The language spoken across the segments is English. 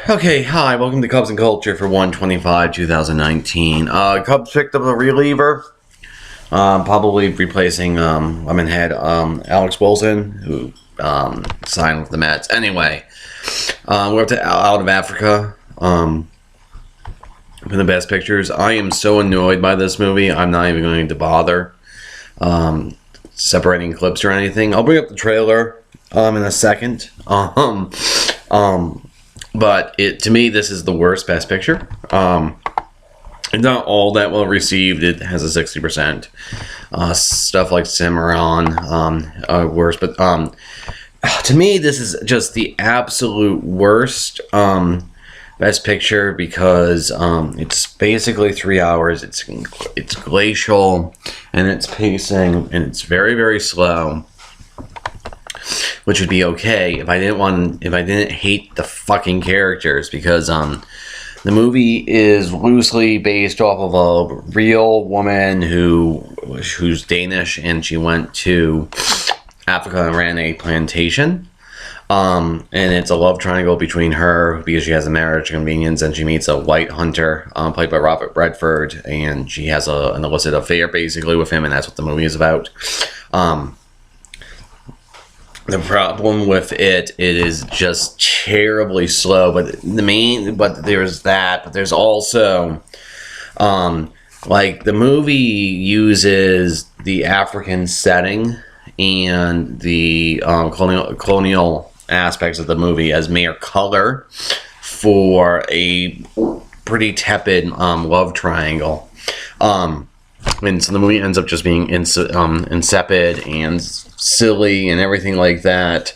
Okay, hi, welcome to Cubs and Culture for 1/25/2019. Cubs picked up a reliever, probably replacing Lemonhead Alex Wilson, who signed with the Mets. Anyway, we're up to Out of Africa for the best pictures. I am so annoyed by this movie, I'm not even going to bother separating clips or anything. I'll bring up the trailer in a second. But to me, this is the worst Best Picture. It's not all that well received. It has a 60%. Stuff like Cimarron worse. But to me, this is just the absolute worst Best Picture because it's basically 3 hours. It's glacial and it's pacing and it's very, very slow. Which would be okay if I didn't hate the fucking characters, because the movie is loosely based off of a real woman who's Danish, and she went to Africa and ran a plantation. And it's a love triangle between her, because she has a marriage convenience, and she meets a white hunter played by Robert Redford, and she has an illicit affair basically with him, and that's what the movie is about. The problem with it is just terribly slow, but there's that, but there's also, like, the movie uses the African setting and the colonial aspects of the movie as mere color for a pretty tepid love triangle. And so the movie ends up just being insipid and silly and everything like that.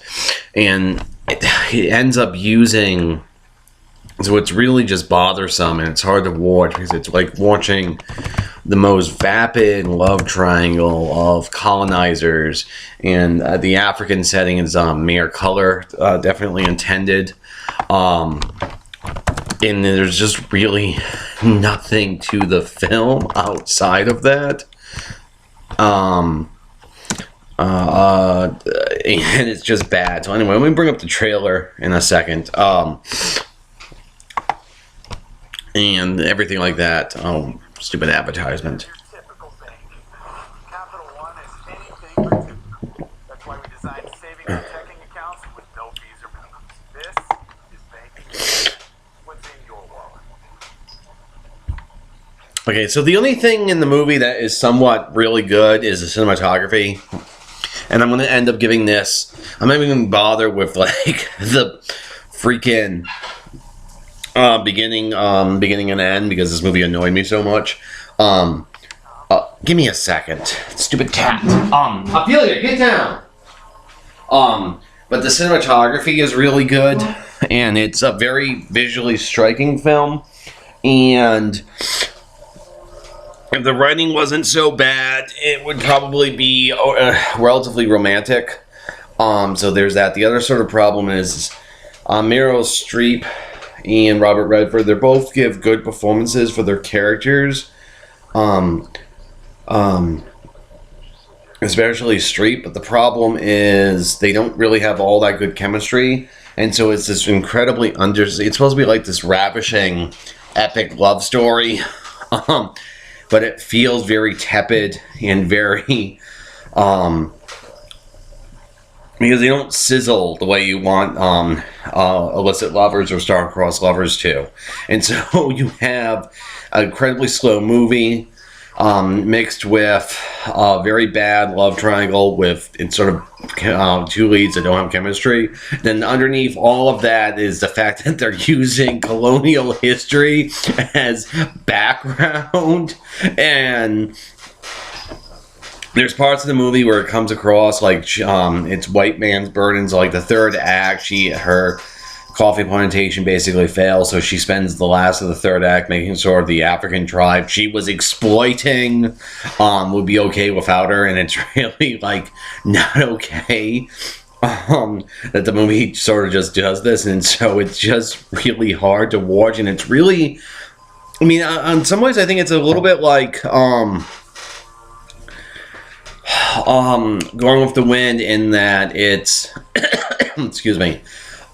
And it ends up using... So it's really just bothersome, and it's hard to watch because it's like watching the most vapid love triangle of colonizers. And the African setting is mere color, definitely intended. And there's just really nothing to the film outside of that. And it's just bad. So anyway, let me bring up the trailer in a second. And everything like that. Oh, stupid advertisement. That's why we designed savings and checking accounts with no fees or minimums. This is banking. What's in your wallet? Okay, so the only thing in the movie that is somewhat really good is the cinematography. And I'm going to end up giving this... I'm not even going to bother with, like, the freaking beginning and end, because this movie annoyed me so much. Give me a second. Stupid cat. Ophelia, get down! But the cinematography is really good, and it's a very visually striking film. And if the writing wasn't so bad, it would probably be relatively romantic. So there's that. The other sort of problem is Meryl Streep and Robert Redford. They both give good performances for their characters. Especially Streep, but the problem is they don't really have all that good chemistry, and so it's this incredibly it's supposed to be like this ravishing, epic love story, but it feels very tepid and very, because they don't sizzle the way you want illicit lovers or star-crossed lovers to. And so you have an incredibly slow movie mixed with a very bad love triangle with sort of two leads that don't have chemistry. Then underneath all of that is the fact that they're using colonial history as background, and there's parts of the movie where it comes across like it's white man's burdens. Like the third act, her coffee plantation basically fails, so she spends the last of the third act making sure the African tribe she was exploiting would be okay without her, and it's really like not okay that the movie sort of just does this, and so it's just really hard to watch, and it's really, I mean, in some ways I think it's a little bit like Going with the Wind, in that it's excuse me,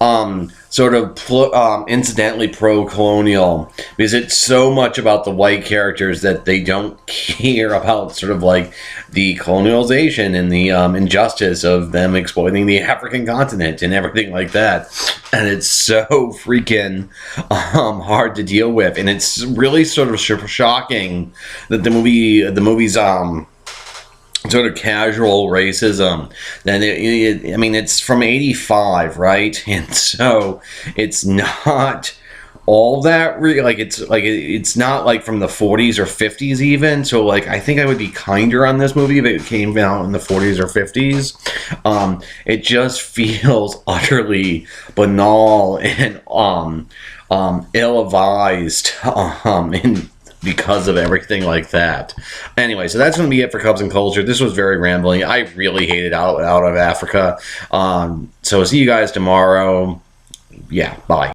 sort of incidentally pro-colonial, because it's so much about the white characters that they don't care about sort of like the colonialization and the injustice of them exploiting the African continent and everything like that. And it's so freaking hard to deal with, and it's really sort of shocking that the movie's sort of casual racism. Then I mean, it's from '85, right? And so it's not all that like it's not like from the 40s or 50s even. So like I think I would be kinder on this movie if it came out in the 40s or 50s. It just feels utterly banal and ill-advised in because of everything like that. Anyway, so that's going to be it for Cubs and Culture. This was very rambling. I really hated out of Africa. So see you guys tomorrow. Yeah, bye.